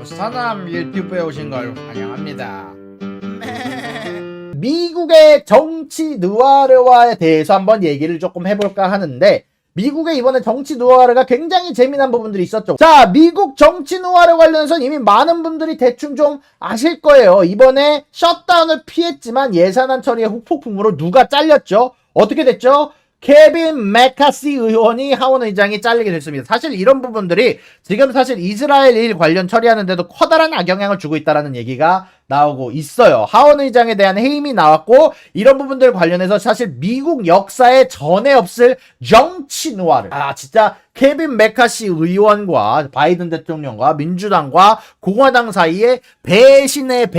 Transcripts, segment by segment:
사남 유튜브에 오신 걸 환영합니다. 미국의 정치 누아르화에 대해서 한번 얘기를 조금 해볼까 하는데, 미국의 이번에 정치 누아르가 굉장히 재미난 부분들이 있었죠. 자, 미국 정치 누아르 관련해서 이미 많은 분들이 대충 좀 아실 거예요. 이번에 셧다운을 피했지만 예산안 처리의 후폭풍으로 누가 잘렸죠? 어떻게 됐죠? 케빈 메카시 의원이 하원 의장이 잘리게 됐습니다. 사실 이런 부분들이 지금 사실 이스라엘 일 관련 처리하는데도 커다란 악영향을 주고 있다는 얘기가 나오고 있어요. 하원 의장에 대한 해임이 나왔고, 이런 부분들 관련해서 사실 미국 역사에 전에 없을 정치 누아르. 진짜 케빈 메카시 의원과 바이든 대통령과 민주당과 공화당 사이에 배신의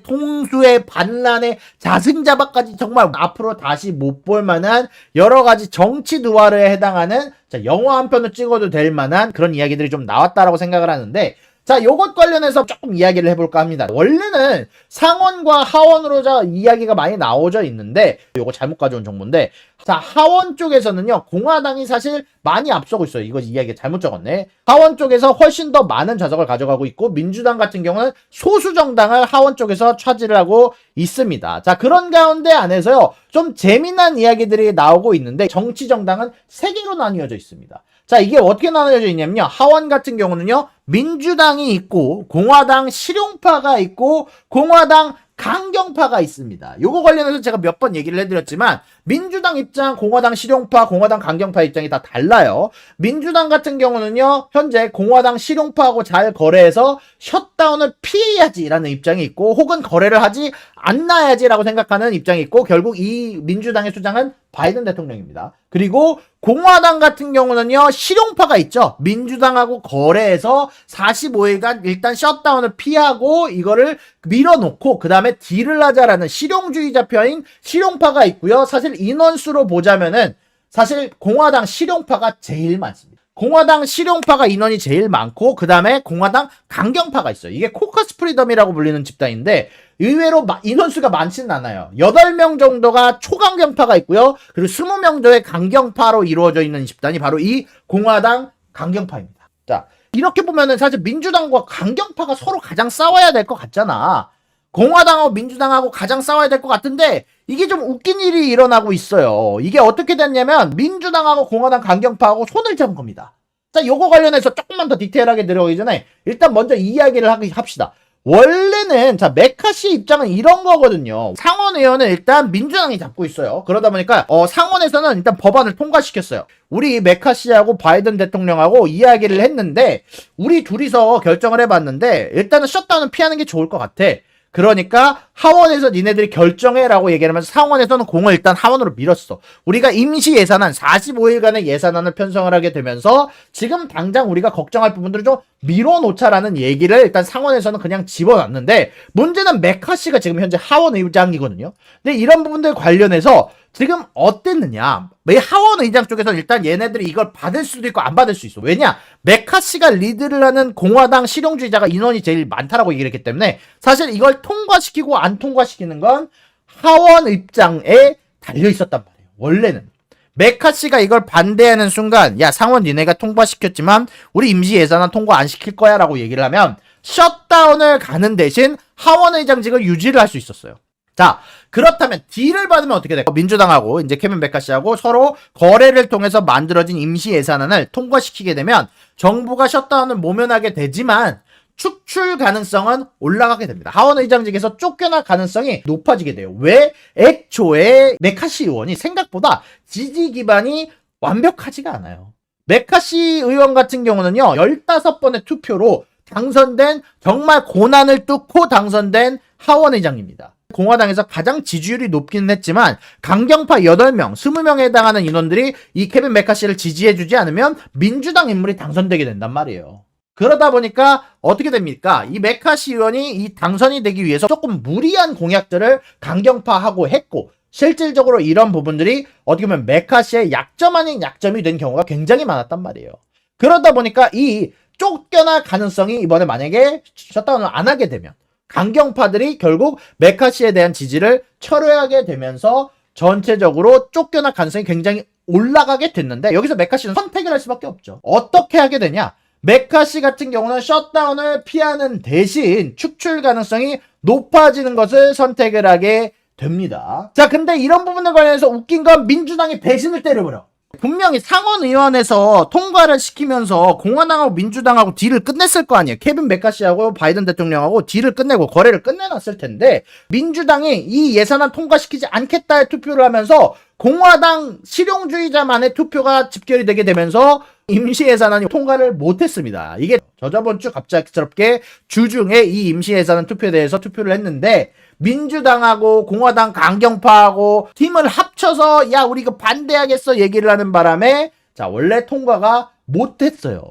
통수의 반란의 자승자박까지 정말 앞으로 다시 못 볼 만한 여러 가지 정치 누아르에 해당하는, 영화 한 편을 찍어도 될 만한 그런 이야기들이 좀 나왔다라고 생각을 하는데, 자, 요것 관련해서 조금 이야기를 해볼까 합니다. 원래는 상원과 하원으로 이야기가 많이 나오져 있는데, 요거 잘못 가져온 정보인데, 자, 하원 쪽에서는요, 공화당이 사실 많이 앞서고 있어요. 이거 이야기가 잘못 적었네. 하원 쪽에서 훨씬 더 많은 좌석을 가져가고 있고, 민주당 같은 경우는 소수 정당을 하원 쪽에서 차지를 하고 있습니다. 자, 그런 가운데 안에서요, 좀 재미난 이야기들이 나오고 있는데, 정치 정당은 3개로 나뉘어져 있습니다. 자, 이게 어떻게 나눠져 있냐면요, 하원 같은 경우는요, 민주당이 있고, 공화당 실용파가 있고, 공화당 강경파가 있습니다. 요거 관련해서 제가 몇 번 얘기를 해드렸지만, 민주당 입장, 공화당 실용파, 공화당 강경파 입장이 다 달라요. 민주당 같은 경우는요, 현재 공화당 실용파하고 잘 거래해서 셧다운을 피해야지라는 입장이 있고, 혹은 거래를 하지 않아야지라고 생각하는 입장이 있고, 결국 이 민주당의 수장은 바이든 대통령입니다. 그리고 공화당 같은 경우는요, 실용파가 있죠. 민주당하고 거래해서 45일간 일단 셧다운을 피하고 이거를 밀어놓고 그 다음에 딜을 하자라는 실용주의자표인 실용파가 있고요. 사실 인원수로 보자면은 사실 공화당 실용파가 제일 많습니다. 공화당 실용파가 인원이 제일 많고, 그 다음에 공화당 강경파가 있어요. 이게 코커스 프리덤이라고 불리는 집단인데, 의외로 인원수가 많지는 않아요. 8명 정도가 초강경파가 있고요. 그리고 20명 정도의 강경파로 이루어져 있는 집단이 바로 이 공화당 강경파입니다. 자, 이렇게 보면은 사실 민주당과 강경파가 서로 가장 싸워야 될 것 같잖아. 공화당하고 민주당하고 가장 싸워야 될 것 같은데, 이게 좀 웃긴 일이 일어나고 있어요. 이게 어떻게 됐냐면, 민주당하고 공화당 강경파하고 손을 잡은 겁니다. 자, 요거 관련해서 조금만 더 디테일하게 들어가기 전에, 일단 먼저 이야기를 합시다. 원래는, 자, 메카시 입장은 이런 거거든요. 상원 의원은 일단 민주당이 잡고 있어요. 그러다 보니까, 상원에서는 일단 법안을 통과시켰어요. 우리 메카시하고 바이든 대통령하고 이야기를 했는데, 우리 둘이서 결정을 해봤는데, 일단은 셧다운은 피하는 게 좋을 것 같아. 그러니까 하원에서 니네들이 결정해라고 얘기를 하면서 상원에서는 공을 일단 하원으로 밀었어. 우리가 임시 예산안 45일간의 예산안을 편성을 하게 되면서 지금 당장 우리가 걱정할 부분들을 좀 밀어놓자라는 얘기를 일단 상원에서는 그냥 집어놨는데, 문제는 메카시가 지금 현재 하원 의장이거든요. 근데 이런 부분들 관련해서 지금 어땠느냐, 왜 하원 의장 쪽에서는 일단 얘네들이 이걸 받을 수도 있고 안 받을 수 있어. 왜냐, 메카시가 리드를 하는 공화당 실용주의자가 인원이 제일 많다라고 얘기를 했기 때문에 사실 이걸 통과시키고 안 통과시키는 건 하원 입장에 달려 있었단 말이에요. 원래는 메카시가 이걸 반대하는 순간, 야, 상원 니네가 통과시켰지만 우리 임시 예산안 통과 안 시킬 거야 라고 얘기를 하면 셧다운을 가는 대신 하원 의장직을 유지를 할 수 있었어요. 자, 그렇다면 딜을 받으면 어떻게 될까요? 민주당하고 이제 케빈 메카시하고 서로 거래를 통해서 만들어진 임시 예산안을 통과시키게 되면 정부가 셧다운을 모면하게 되지만 축출 가능성은 올라가게 됩니다. 하원 의장직에서 쫓겨날 가능성이 높아지게 돼요. 왜? 애초에 메카시 의원이 생각보다 지지 기반이 완벽하지가 않아요. 메카시 의원 같은 경우는요, 15번의 투표로 당선된, 정말 고난을 뚫고 당선된 하원 의장입니다. 공화당에서 가장 지지율이 높기는 했지만 강경파 8명, 20명에 해당하는 인원들이 이 케빈 메카시를 지지해주지 않으면 민주당 인물이 당선되게 된단 말이에요. 그러다 보니까 어떻게 됩니까? 이 메카시 의원이 이 당선이 되기 위해서 조금 무리한 공약들을 강경파하고 했고, 실질적으로 이런 부분들이 어떻게 보면 메카시의 약점 아닌 약점이 된 경우가 굉장히 많았단 말이에요. 그러다 보니까 이 쫓겨날 가능성이 이번에 만약에 셧다운을 안 하게 되면 강경파들이 결국 메카시에 대한 지지를 철회하게 되면서 전체적으로 쫓겨날 가능성이 굉장히 올라가게 됐는데, 여기서 메카시는 선택을 할 수밖에 없죠. 어떻게 하게 되냐? 메카시 같은 경우는 셧다운을 피하는 대신 축출 가능성이 높아지는 것을 선택을 하게 됩니다. 자, 근데 이런 부분에 관해서 웃긴 건 민주당이 배신을 때려버려. 분명히 상원의원에서 통과를 시키면서 공화당하고 민주당하고 딜을 끝냈을 거 아니에요. 케빈 메카시하고 바이든 대통령하고 딜을 끝내고 거래를 끝내놨을 텐데 민주당이 이 예산안 통과시키지 않겠다의 투표를 하면서 공화당 실용주의자만의 투표가 집결이 되게 되면서 임시 예산안이 통과를 못했습니다. 이게 저저번 주 갑작스럽게 주중에 이 임시 예산안 투표에 대해서 투표를 했는데 민주당하고 공화당 강경파하고 팀을 합쳐서 야 우리 이거 반대하겠어 얘기를 하는 바람에 자 원래 통과가 못했어요.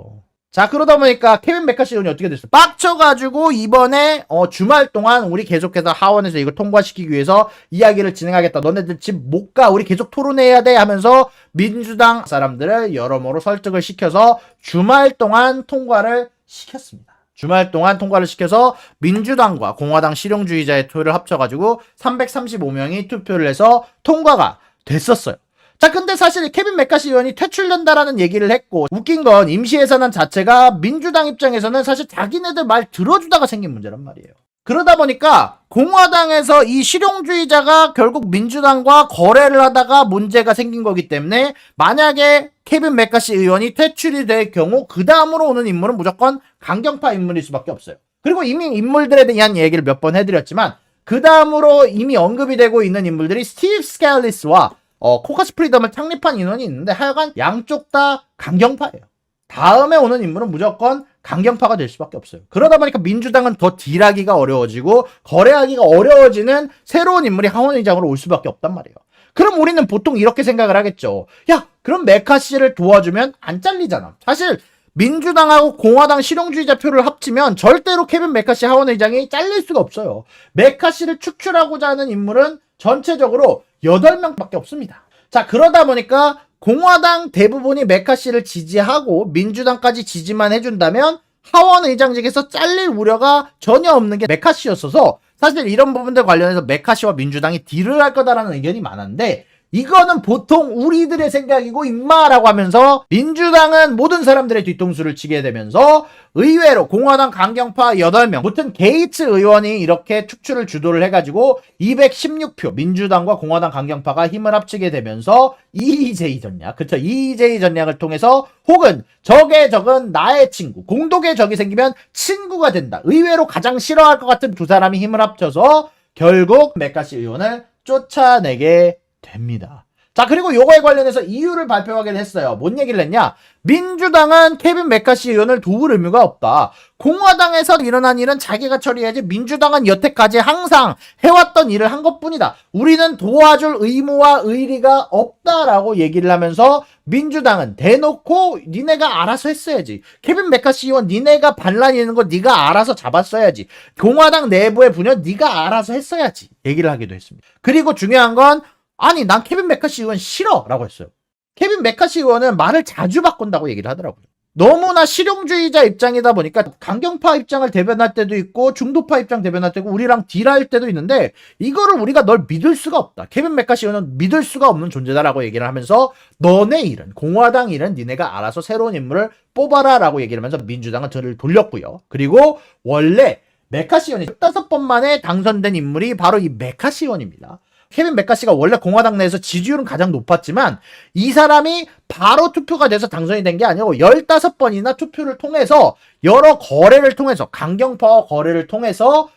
자 그러다 보니까 케빈 메카시 의원이 어떻게 됐어요? 빡쳐가지고 이번에 주말 동안 우리 계속해서 하원에서 이걸 통과시키기 위해서 이야기를 진행하겠다. 너네들 집 못 가. 우리 계속 토론해야 돼 하면서 민주당 사람들을 여러모로 설득을 시켜서 주말 동안 통과를 시켰습니다. 주말 동안 통과를 시켜서 민주당과 공화당 실용주의자의 투표를 합쳐가지고 335명이 투표를 해서 통과가 됐었어요. 자 근데 사실 케빈 메카시 의원이 퇴출된다라는 얘기를 했고 웃긴 건 임시 예산안 자체가 민주당 입장에서는 사실 자기네들 말 들어주다가 생긴 문제란 말이에요. 그러다 보니까 공화당에서 이 실용주의자가 결국 민주당과 거래를 하다가 문제가 생긴 거기 때문에 만약에 케빈 메카시 의원이 퇴출이 될 경우 그 다음으로 오는 인물은 무조건 강경파 인물일 수밖에 없어요. 그리고 이미 인물들에 대한 얘기를 몇 번 해드렸지만 그 다음으로 이미 언급이 되고 있는 인물들이 스티브 스칼리스와 코커스 프리덤을 창립한 인원이 있는데 하여간 양쪽 다 강경파예요. 다음에 오는 인물은 무조건 강경파가 될 수밖에 없어요. 그러다 보니까 민주당은 더 딜하기가 어려워지고 거래하기가 어려워지는 새로운 인물이 하원의장으로 올 수밖에 없단 말이에요. 그럼 우리는 보통 이렇게 생각을 하겠죠. 야 그럼 메카시를 도와주면 안 잘리잖아. 사실 민주당하고 공화당 실용주의자 표를 합치면 절대로 케빈 메카시 하원의장이 잘릴 수가 없어요. 메카시를 축출하고자 하는 인물은 전체적으로 8명밖에 없습니다. 자 그러다 보니까 공화당 대부분이 메카시를 지지하고 민주당까지 지지만 해준다면 하원의장직에서 잘릴 우려가 전혀 없는 게 메카시였어서 사실 이런 부분들 관련해서 메카시와 민주당이 딜을 할 거다라는 의견이 많은데 이거는 보통 우리들의 생각이고 임마라고 하면서 민주당은 모든 사람들의 뒤통수를 치게 되면서 의외로 공화당 강경파 8명 무튼 게이츠 의원이 이렇게 축출을 주도를 해가지고 216표 민주당과 공화당 강경파가 힘을 합치게 되면서 EJ 전략 그쵸 EJ 전략을 통해서 혹은 적의 적은 나의 친구 공독의 적이 생기면 친구가 된다 의외로 가장 싫어할 것 같은 두 사람이 힘을 합쳐서 결국 메카시 의원을 쫓아내게 됩니다. 자 그리고 요거에 관련해서 이유를 발표하긴 했어요. 뭔 얘기를 했냐? 민주당은 케빈 메카시 의원을 도울 의무가 없다. 공화당에서 일어난 일은 자기가 처리해야지 민주당은 여태까지 항상 해왔던 일을 한 것뿐이다. 우리는 도와줄 의무와 의리가 없다라고 얘기를 하면서 민주당은 대놓고 니네가 알아서 했어야지. 케빈 메카시 의원 니네가 반란이 있는 거 니가 알아서 잡았어야지. 공화당 내부의 분열 니가 알아서 했어야지. 얘기를 하기도 했습니다. 그리고 중요한 건 아니 난 케빈 메카시 의원 싫어 라고 했어요. 케빈 메카시 의원은 말을 자주 바꾼다고 얘기를 하더라고요. 너무나 실용주의자 입장이다 보니까 강경파 입장을 대변할 때도 있고 중도파 입장 대변할 때고 우리랑 딜할 때도 있는데 이거를 우리가 널 믿을 수가 없다. 케빈 메카시 의원은 믿을 수가 없는 존재다라고 얘기를 하면서 너네 일은 공화당 일은 니네가 알아서 새로운 인물을 뽑아라 라고 얘기를 하면서 민주당은 저를 돌렸고요. 그리고 원래 메카시 의원이 15번 만에 당선된 인물이 바로 이 메카시 의원입니다. 케빈 메카시가 원래 공화당 내에서 지지율은 가장 높았지만 이 사람이 바로 투표가 돼서 당선이 된 게 아니고 15번이나 투표를 통해서 여러 거래를 통해서 강경파와 거래를 통해서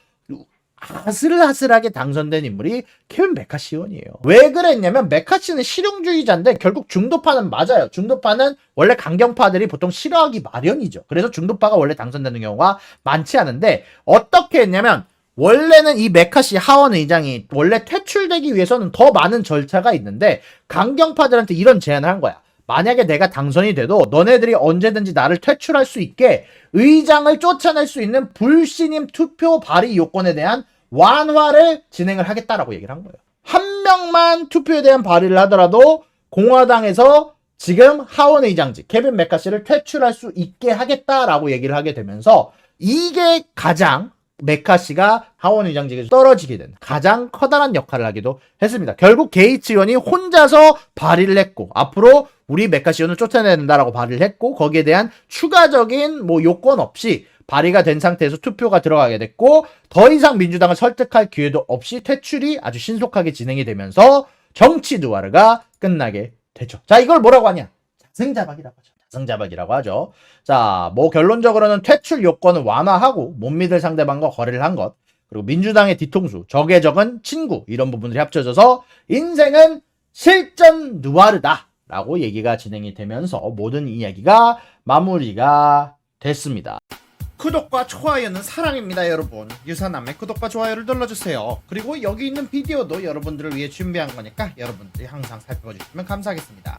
아슬아슬하게 당선된 인물이 케빈 메카시 의원이에요. 왜 그랬냐면 메카시는 실용주의자인데 결국 중도파는 맞아요. 중도파는 원래 강경파들이 보통 싫어하기 마련이죠. 그래서 중도파가 원래 당선되는 경우가 많지 않은데 어떻게 했냐면 원래는 이 메카시 하원의장이 원래 퇴출되기 위해서는 더 많은 절차가 있는데 강경파들한테 이런 제안을 한 거야. 만약에 내가 당선이 돼도 너네들이 언제든지 나를 퇴출할 수 있게 의장을 쫓아낼 수 있는 불신임 투표 발의 요건에 대한 완화를 진행을 하겠다라고 얘기를 한 거예요. 한 명만 투표에 대한 발의를 하더라도 공화당에서 지금 하원의장직 케빈 메카시를 퇴출할 수 있게 하겠다라고 얘기를 하게 되면서 이게 가장 메카시가 하원 의장직에서 떨어지게 된 가장 커다란 역할을 하기도 했습니다. 결국 게이츠 의원이 혼자서 발의를 했고 앞으로 우리 메카시 의원을 쫓아내야 된다라고 발의를 했고 거기에 대한 추가적인 뭐 요건 없이 발의가 된 상태에서 투표가 들어가게 됐고 더 이상 민주당을 설득할 기회도 없이 퇴출이 아주 신속하게 진행이 되면서 정치 누아르가 끝나게 되죠. 자, 이걸 뭐라고 하냐? 자승자박이라고 하죠. 자승자박이라고 하죠. 자, 뭐 결론적으로는 퇴출 요건을 완화하고 못 믿을 상대방과 거래를 한 것, 그리고 민주당의 뒤통수, 적의 적은 친구 이런 부분들이 합쳐져서 인생은 실전 누아르다 라고 얘기가 진행이 되면서 모든 이야기가 마무리가 됐습니다. 구독과 좋아요는 사랑입니다, 여러분. 유사남의 구독과 좋아요를 눌러주세요. 그리고 여기 있는 비디오도 여러분들을 위해 준비한 거니까 여러분들이 항상 살펴봐 주시면 감사하겠습니다.